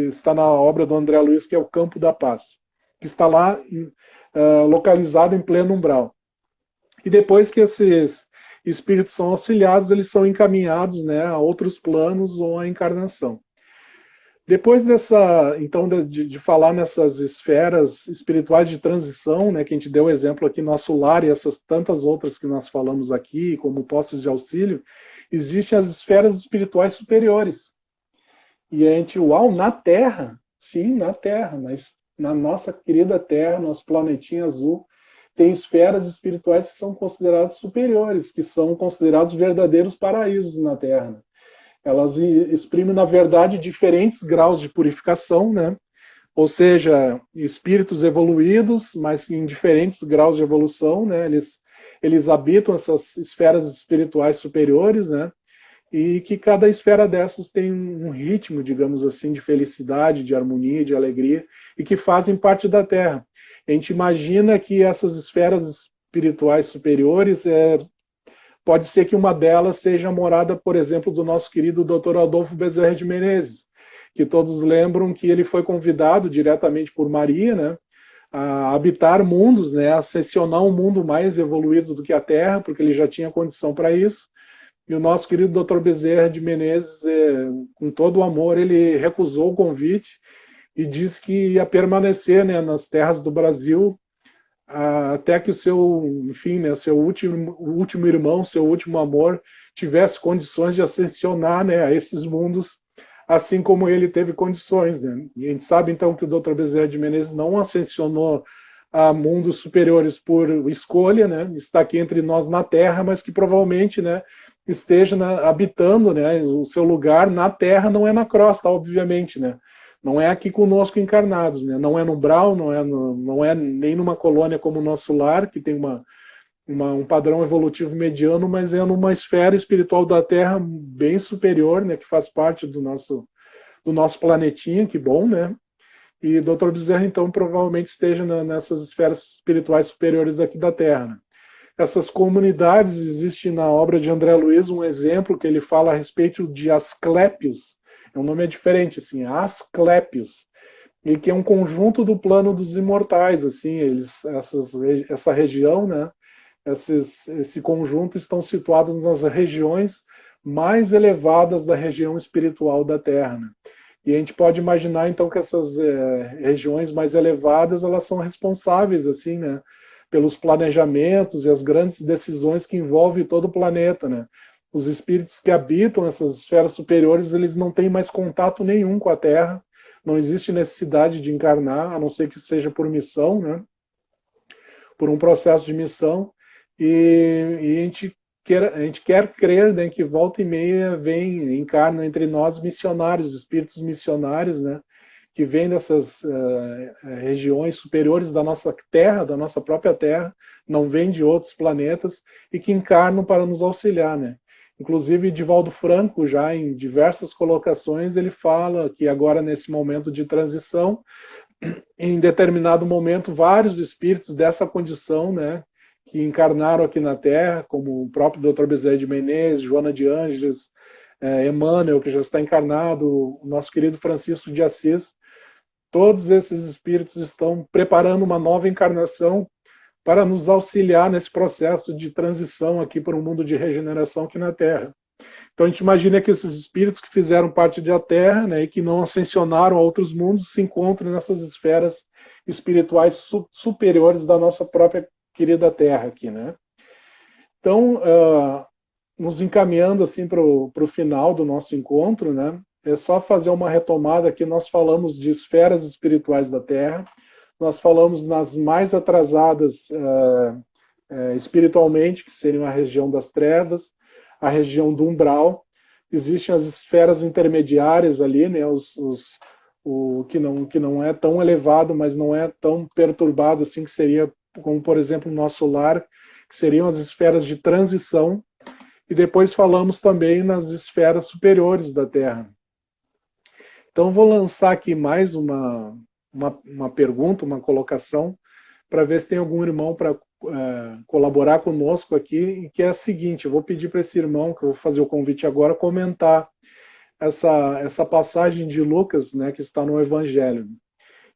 está na obra do André Luiz, que é o Campo da Paz, que está lá localizado em pleno umbral. E depois que esses espíritos são auxiliados, eles são encaminhados, né, a outros planos ou à encarnação. Depois então, de falar nessas esferas espirituais de transição, né, que a gente deu exemplo aqui, nosso lar e essas tantas outras que nós falamos aqui, como postos de auxílio, existem as esferas espirituais superiores. E a gente, na Terra, sim, na Terra, mas na nossa querida Terra, nosso planetinha azul, tem esferas espirituais que são consideradas superiores, que são considerados verdadeiros paraísos na Terra. Elas exprimem, na verdade, diferentes graus de purificação, né? Ou seja, espíritos evoluídos, mas em diferentes graus de evolução, né? Eles habitam essas esferas espirituais superiores, né? E que cada esfera dessas tem um ritmo, digamos assim, de felicidade, de harmonia, de alegria, e que fazem parte da Terra. A gente imagina que essas esferas espirituais superiores, pode ser que uma delas seja a morada, por exemplo, do nosso querido Dr. Adolfo Bezerra de Menezes, que todos lembram que ele foi convidado diretamente por Maria, né, a habitar mundos, né, a ascensionar um mundo mais evoluído do que a Terra, porque ele já tinha condição para isso. E o nosso querido Dr. Bezerra de Menezes, com todo o amor, ele recusou o convite e disse que ia permanecer, né, nas terras do Brasil até que o seu, enfim, né, seu último irmão, seu último amor, tivesse condições de ascensionar, né, a esses mundos, assim como ele teve condições, né? E a gente sabe então que o Dr. Bezerra de Menezes não ascensionou a mundos superiores por escolha, né? Está aqui entre nós na Terra, mas que provavelmente, né, esteja habitando, né, o seu lugar na Terra, não é na crosta, obviamente, né? Não é aqui conosco encarnados, né? Não é no umbral, não é nem numa colônia como o nosso lar, que tem um padrão evolutivo mediano, mas é numa esfera espiritual da Terra bem superior, né, que faz parte do nosso planetinha, que bom, né? E Dr. Bezerra, então, provavelmente esteja nessas esferas espirituais superiores aqui da Terra. Né? Essas comunidades, existe na obra de André Luiz um exemplo que ele fala a respeito de Asclépios. O nome é diferente, assim, Asclépios, e que é um conjunto do plano dos imortais, assim, essa região, né? Esse conjunto estão situados nas regiões mais elevadas da região espiritual da Terra. Né? E a gente pode imaginar, então, que essas regiões mais elevadas, elas são responsáveis, assim, né? Pelos planejamentos e as grandes decisões que envolvem todo o planeta, né? Os espíritos que habitam essas esferas superiores, eles não têm mais contato nenhum com a Terra, não existe necessidade de encarnar, a não ser que seja por missão, né? Por um processo de missão, e a gente quer crer, né, que volta e meia encarnam entre nós missionários, espíritos missionários, né? Que vêm dessas regiões superiores da nossa Terra, da nossa própria Terra, não vêm de outros planetas, e que encarnam para nos auxiliar, né? Inclusive, Divaldo Franco, já em diversas colocações, ele fala que agora, nesse momento de transição, em determinado momento, vários espíritos dessa condição, né, que encarnaram aqui na Terra, como o próprio Dr. Bezerra de Menezes, Joana de Ângeles, Emmanuel, que já está encarnado, o nosso querido Francisco de Assis, todos esses espíritos estão preparando uma nova encarnação para nos auxiliar nesse processo de transição aqui para um mundo de regeneração aqui na Terra. Então a gente imagina que esses espíritos que fizeram parte da Terra, né, e que não ascensionaram a outros mundos, se encontram nessas esferas espirituais superiores da nossa própria querida Terra aqui, né? Então, nos encaminhando assim para o final do nosso encontro, né? É só fazer uma retomada aqui. Nós falamos de esferas espirituais da Terra. Nós falamos nas mais atrasadas espiritualmente, que seriam a região das trevas, a região do umbral. Existem as esferas intermediárias ali, né, o que não é tão elevado, mas não é tão perturbado assim, que seria, como por exemplo, o nosso lar, que seriam as esferas de transição. E depois falamos também nas esferas superiores da Terra. Então vou lançar aqui mais uma pergunta, uma colocação, para ver se tem algum irmão para colaborar conosco aqui, que é a seguinte: eu vou pedir para esse irmão, que eu vou fazer o convite agora, comentar essa passagem de Lucas, né, que está no Evangelho.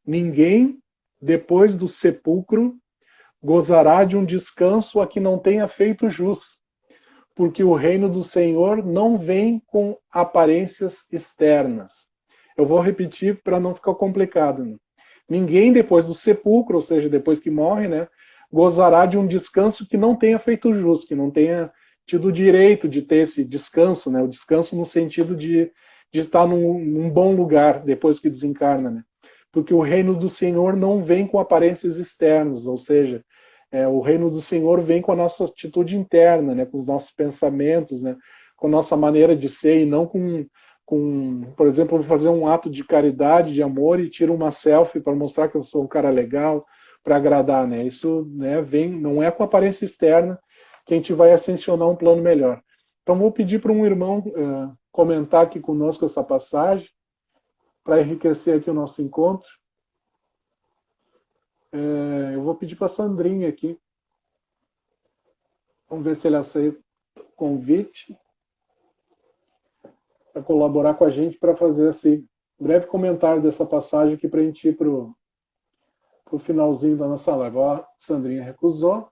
Ninguém, depois do sepulcro, gozará de um descanso a que não tenha feito jus, porque o reino do Senhor não vem com aparências externas. Eu vou repetir para não ficar complicado. Né? Ninguém depois do sepulcro, ou seja, depois que morre, né, gozará de um descanso que não tenha feito jus, que não tenha tido o direito de ter esse descanso, né, o descanso no sentido de estar num bom lugar depois que desencarna. Né? Porque o reino do Senhor não vem com aparências externas, ou seja, o reino do Senhor vem com a nossa atitude interna, né, com os nossos pensamentos, né, com a nossa maneira de ser, e não com por exemplo, vou fazer um ato de caridade, de amor, e tiro uma selfie para mostrar que eu sou um cara legal, para agradar, né? Isso, né, não é com aparência externa que a gente vai ascensionar um plano melhor. Então vou pedir para um irmão comentar aqui conosco essa passagem, para enriquecer aqui o nosso encontro. Eu vou pedir para a Sandrinha aqui. Vamos ver se ele aceita o convite para colaborar com a gente, para fazer esse breve comentário dessa passagem aqui, para a gente ir para o finalzinho da nossa live. Ó, a Sandrinha recusou.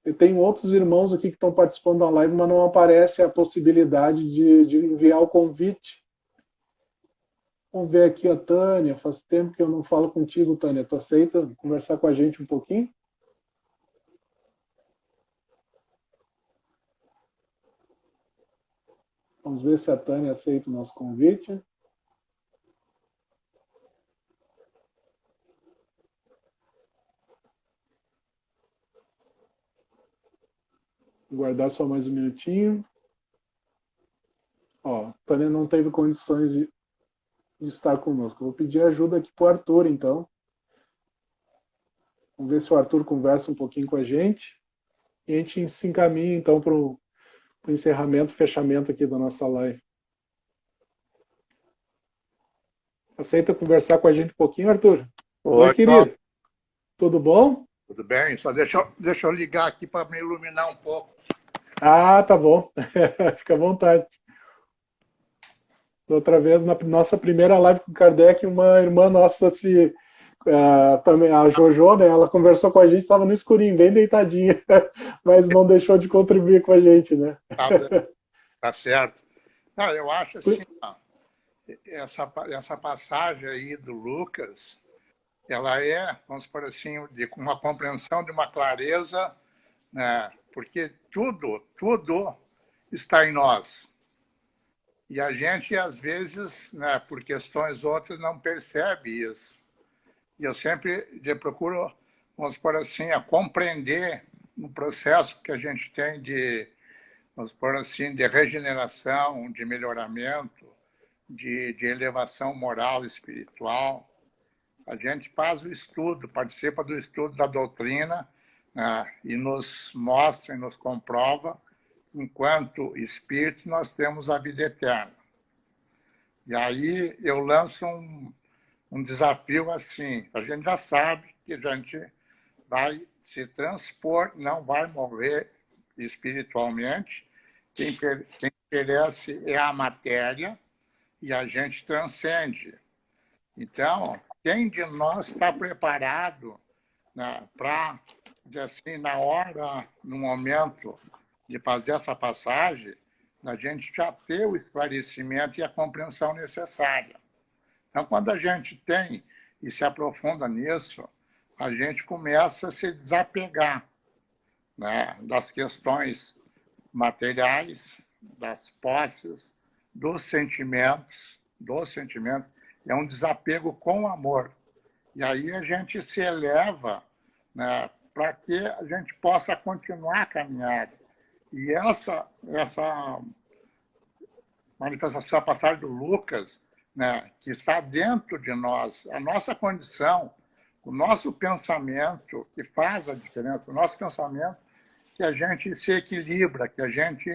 Eu tenho outros irmãos aqui que estão participando da live, mas não aparece a possibilidade de enviar o convite. Vamos ver aqui a Tânia. Faz tempo que eu não falo contigo, Tânia. Tu aceita conversar com a gente um pouquinho? Vamos ver se a Tânia aceita o nosso convite. Vou guardar só mais um minutinho. Ó, a Tânia não teve condições de estar conosco. Vou pedir ajuda aqui para o Arthur, então. Vamos ver se o Arthur conversa um pouquinho com a gente. E a gente se encaminha, então, para o encerramento, fechamento aqui da nossa live. Aceita conversar com a gente um pouquinho, Arthur? Oi, Oi, querido. Tudo bom? tudo bem? Só deixa eu ligar aqui para me iluminar um pouco. Ah, tá bom. Fica à vontade. Outra vez, na nossa primeira live com o Kardec, uma irmã nossa também, a Jojo, né? Ela conversou com a gente, estava no escurinho, bem deitadinha, mas não deixou de contribuir com a gente, né? Tá certo. Não, eu acho assim, ó, essa passagem aí do Lucas, ela é, vamos por assim, de uma compreensão, de uma clareza, né? Porque tudo está em nós. E a gente, às vezes, né, por questões outras, não percebe isso. E eu sempre procuro, vamos por assim, a compreender um processo que a gente tem de, vamos por assim, de regeneração, de melhoramento, de elevação moral e espiritual. A gente faz o estudo, participa do estudo da doutrina, né, e nos mostra e nos comprova, enquanto espírito, nós temos a vida eterna. E aí eu lanço um desafio assim. A gente já sabe que a gente vai se transpor, não vai morrer espiritualmente. Quem perece é a matéria e a gente transcende. Então, quem de nós está preparado, né, para, assim, na hora, no momento de fazer essa passagem, a gente já ter o esclarecimento e a compreensão necessária. Então, quando a gente tem e se aprofunda nisso, a gente começa a se desapegar, né, das questões materiais, das posses, dos sentimentos. É um desapego com amor. E aí a gente se eleva, né, para que a gente possa continuar a caminhada. E essa manifestação, a passagem do Lucas, né, que está dentro de nós, a nossa condição, o nosso pensamento, que faz a diferença, o nosso pensamento, que a gente se equilibra, que a gente,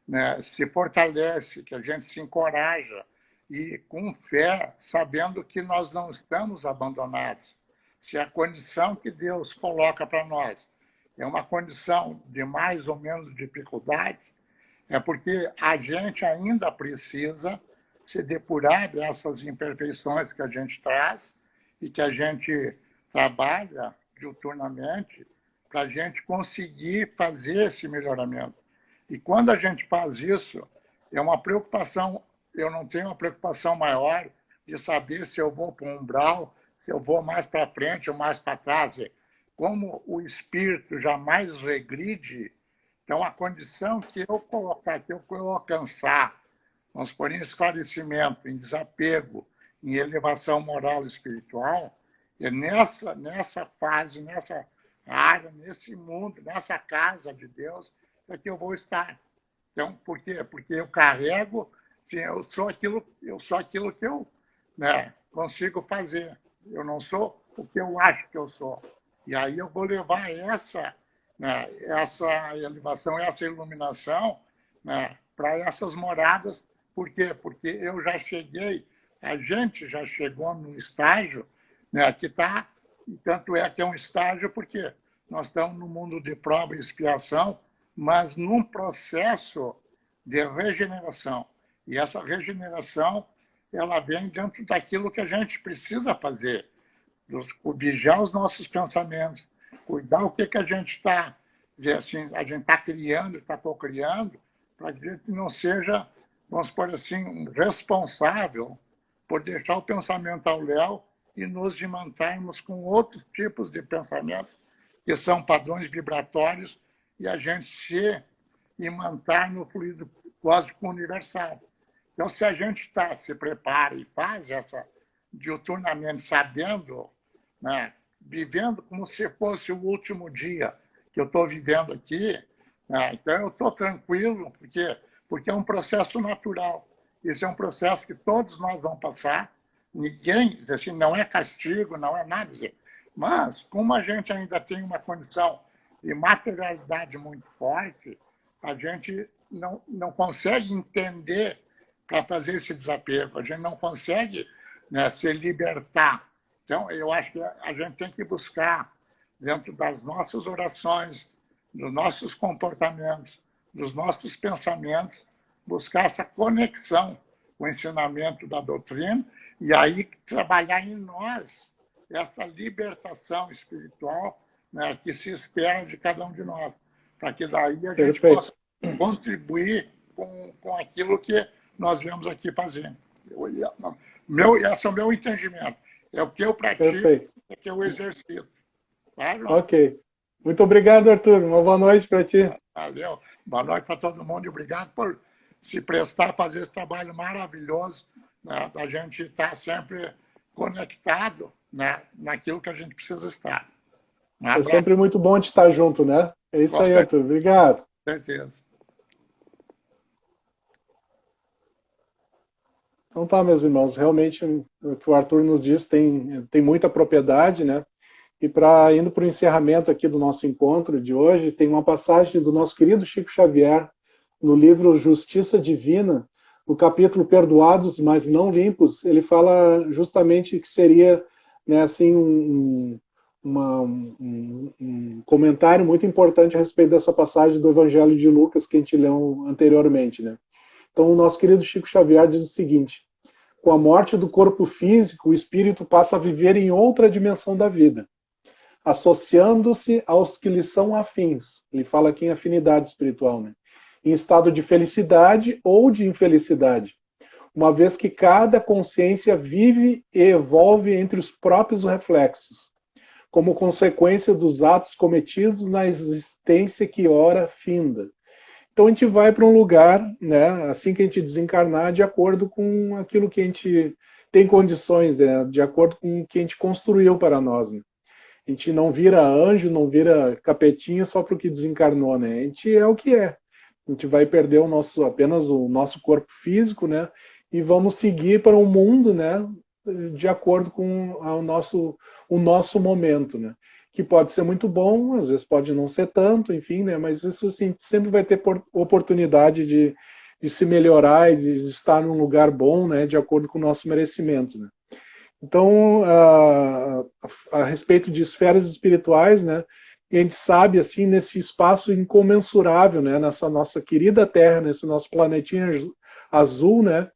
né, se fortalece, que a gente se encoraja, e com fé, sabendo que nós não estamos abandonados. Se a condição que Deus coloca para nós é uma condição de mais ou menos dificuldade, é porque a gente ainda precisa se depurar dessas imperfeições que a gente traz e que a gente trabalha diuturnamente para a gente conseguir fazer esse melhoramento. E quando a gente faz isso, é uma preocupação, eu não tenho uma preocupação maior de saber se eu vou para um umbral, se eu vou mais para frente ou mais para trás. Como o espírito jamais regride, então a condição que eu colocar, que eu alcançar, vamos por em esclarecimento, em desapego, em elevação moral e espiritual, é nessa fase, nessa área, nesse mundo, nessa casa de Deus, é que eu vou estar. Então, por quê? Porque eu carrego, eu sou aquilo que eu, né, consigo fazer. Eu não sou o que eu acho que eu sou. E aí eu vou levar essa, né, essa elevação, essa iluminação, né, para essas moradas. Por quê? Porque eu já cheguei, a gente já chegou num estágio, né, que está, tanto é que é um estágio porque nós estamos no mundo de prova e expiação, mas num processo de regeneração. E essa regeneração, ela vem dentro daquilo que a gente precisa fazer, vigiar os nossos pensamentos, cuidar o que a gente está, assim, a gente está criando, está co-criando, para que a gente não seja, vamos por assim, um responsável por deixar o pensamento ao léu e nos imantarmos com outros tipos de pensamento, que são padrões vibratórios, e a gente se imantar no fluido cósmico universal. Então, se a gente se prepara e faz essa diuturnamente, sabendo, né, vivendo como se fosse o último dia que eu estou vivendo aqui, né, então eu estou tranquilo, porque é um processo natural. Esse é um processo que todos nós vamos passar. Ninguém, assim, não é castigo, não é nada. Mas, como a gente ainda tem uma condição de materialidade muito forte, a gente não consegue entender para fazer esse desapego. A gente não consegue né, se libertar. Então, eu acho que a gente tem que buscar, dentro das nossas orações, dos nossos comportamentos, dos nossos pensamentos, buscar essa conexão com o ensinamento da doutrina e aí trabalhar em nós essa libertação espiritual, né, que se espera de cada um de nós, para que daí a gente possa contribuir com aquilo que nós viemos aqui fazer. Esse é o meu entendimento. É o que eu pratico, é o que eu exercito. Claro? Ok. Muito obrigado, Arthur. Uma boa noite para ti. Valeu. Boa noite para todo mundo e obrigado por se prestar a fazer esse trabalho maravilhoso, né, da gente estar sempre conectado, né, naquilo que a gente precisa estar. É sempre muito bom de estar junto, né? É isso aí, Arthur. Obrigado. Com certeza. Então tá, meus irmãos, realmente o que o Arthur nos diz tem muita propriedade, né? E indo para o encerramento aqui do nosso encontro de hoje, tem uma passagem do nosso querido Chico Xavier, no livro Justiça Divina, no capítulo Perdoados, mas não limpos, ele fala justamente que seria, né, assim, um comentário muito importante a respeito dessa passagem do Evangelho de Lucas que a gente leu anteriormente, né? Então, o nosso querido Chico Xavier diz o seguinte: com a morte do corpo físico, o espírito passa a viver em outra dimensão da vida, associando-se aos que lhe são afins. Ele fala aqui em afinidade espiritual, né? Em estado de felicidade ou de infelicidade, uma vez que cada consciência vive e evolve entre os próprios reflexos, como consequência dos atos cometidos na existência que ora finda. Então a gente vai para um lugar, né, assim que a gente desencarnar, de acordo com aquilo que a gente tem condições, né, de acordo com o que a gente construiu para nós, né? A gente não vira anjo, não vira capetinha só porque desencarnou, né? A gente é o que é. A gente vai perder apenas o nosso corpo físico, né? E vamos seguir para um mundo, né, de acordo com o nosso momento, né? Que pode ser muito bom, às vezes pode não ser tanto, enfim, né? Mas isso assim, sempre vai ter oportunidade de se melhorar e de estar num lugar bom, né? De acordo com o nosso merecimento, né? Então, a respeito de esferas espirituais, né? A gente sabe, assim, nesse espaço incomensurável, né? Nessa nossa querida Terra, nesse nosso planetinha azul, né?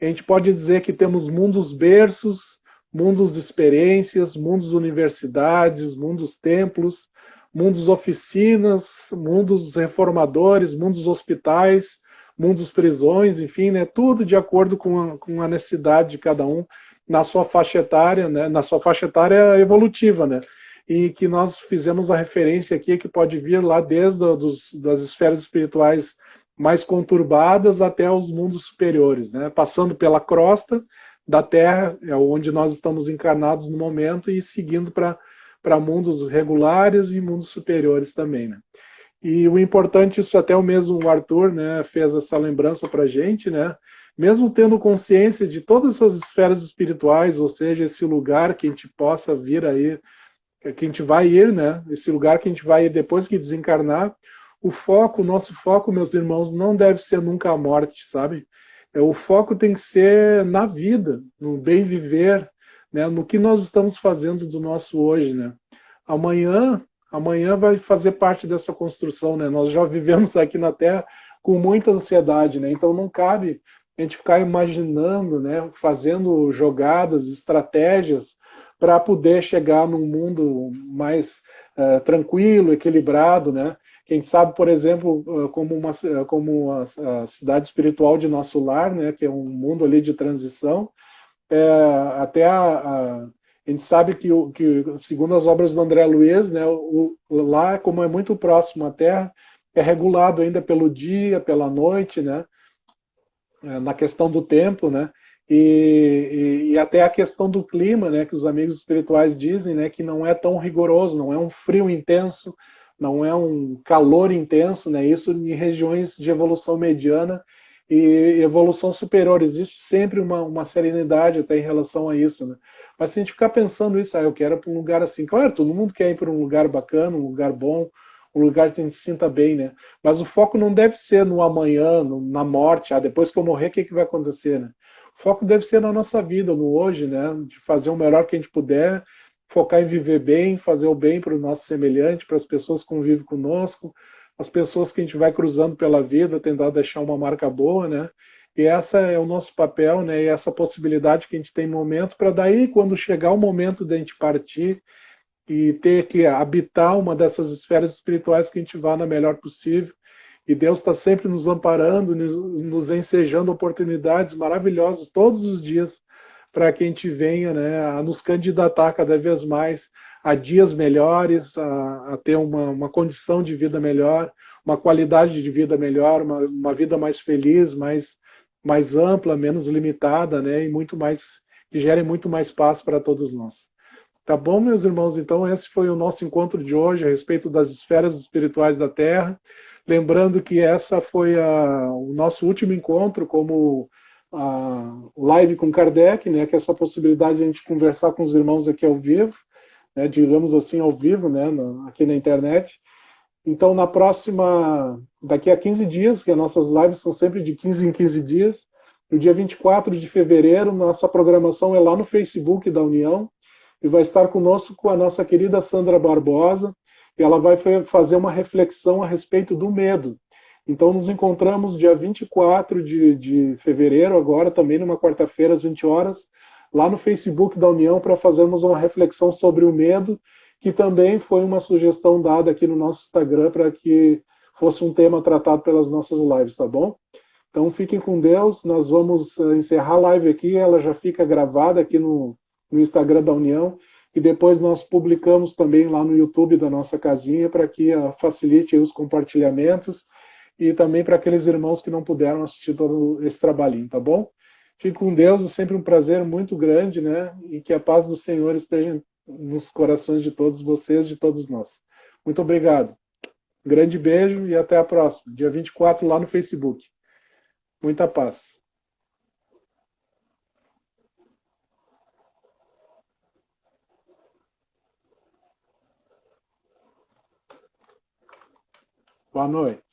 A gente pode dizer que temos mundos berços, mundos de experiências, mundos universidades, mundos templos, mundos oficinas, mundos reformadores, mundos hospitais, mundos prisões, enfim, né, tudo de acordo com a necessidade de cada um na sua faixa etária, né, na sua faixa etária evolutiva, né, e que nós fizemos a referência aqui que pode vir lá desde das esferas espirituais mais conturbadas até os mundos superiores, né, passando pela crosta da Terra, é onde nós estamos encarnados no momento, e seguindo para mundos regulares e mundos superiores também, né? E o importante, isso até o mesmo Arthur, né, fez essa lembrança para a gente, né? Mesmo tendo consciência de todas essas esferas espirituais, ou seja, esse lugar que a gente possa vir aí, que a gente vai ir, né? Esse lugar que a gente vai ir depois que desencarnar, o nosso foco, meus irmãos, não deve ser nunca a morte, sabe? O foco tem que ser na vida, no bem viver, né, no que nós estamos fazendo do nosso hoje, né? Amanhã vai fazer parte dessa construção, né? Nós já vivemos aqui na Terra com muita ansiedade, né? Então não cabe a gente ficar imaginando, né, fazendo jogadas, estratégias para poder chegar num mundo mais tranquilo, equilibrado, né? Que a gente sabe, por exemplo, como a cidade espiritual de nosso lar, né, que é um mundo ali de transição, até a gente sabe que segundo as obras do André Luiz, né, lá, como é muito próximo à Terra, é regulado ainda pelo dia, pela noite, né, na questão do tempo, né, e até a questão do clima, né, que os amigos espirituais dizem, né, que não é tão rigoroso, não é um frio intenso, não é um calor intenso, né? Isso em regiões de evolução mediana e evolução superior. Existe sempre uma serenidade até em relação a isso, né? Mas se a gente ficar pensando isso, eu quero ir para um lugar assim, claro, todo mundo quer ir para um lugar bacana, um lugar bom, um lugar que a gente se sinta bem, né? Mas o foco não deve ser no amanhã, na morte, depois que eu morrer, o que vai acontecer, né? O foco deve ser na nossa vida, no hoje, né? De fazer o melhor que a gente puder, focar em viver bem, fazer o bem para o nosso semelhante, para as pessoas que convivem conosco, as pessoas que a gente vai cruzando pela vida, tentar deixar uma marca boa, né? E essa é o nosso papel, né? E essa possibilidade que a gente tem no momento, para daí, quando chegar o momento de a gente partir e ter que habitar uma dessas esferas espirituais, que a gente vá na melhor possível. E Deus está sempre nos amparando, nos ensejando oportunidades maravilhosas todos os dias para que a gente venha, né, a nos candidatar cada vez mais a dias melhores, a ter uma condição de vida melhor, uma qualidade de vida melhor, uma vida mais feliz, mais ampla, menos limitada, né, e muito mais, que gere muito mais paz para todos nós. Tá bom, meus irmãos? Então esse foi o nosso encontro de hoje a respeito das esferas espirituais da Terra. Lembrando que essa foi o nosso último encontro como a live com Kardec, né? Que é essa possibilidade de a gente conversar com os irmãos aqui ao vivo, né? Digamos assim, ao vivo, né? Aqui na internet. Então, daqui a 15 dias, que as nossas lives são sempre de 15 em 15 dias, no dia 24 de fevereiro, nossa programação é lá no Facebook da União, e vai estar conosco a nossa querida Sandra Barbosa, e ela vai fazer uma reflexão a respeito do medo. Então, nos encontramos dia 24 de fevereiro, agora também numa quarta-feira, às 20 horas, lá no Facebook da União, para fazermos uma reflexão sobre o medo, que também foi uma sugestão dada aqui no nosso Instagram para que fosse um tema tratado pelas nossas lives, tá bom? Então, fiquem com Deus, nós vamos encerrar a live aqui, ela já fica gravada aqui no Instagram da União, e depois nós publicamos também lá no YouTube da nossa casinha para que facilite os compartilhamentos e também para aqueles irmãos que não puderam assistir todo esse trabalhinho, tá bom? Fique com Deus, é sempre um prazer muito grande, né? E que a paz do Senhor esteja nos corações de todos vocês, de todos nós. Muito obrigado. Grande beijo e até a próxima, dia 24 lá no Facebook. Muita paz. Boa noite.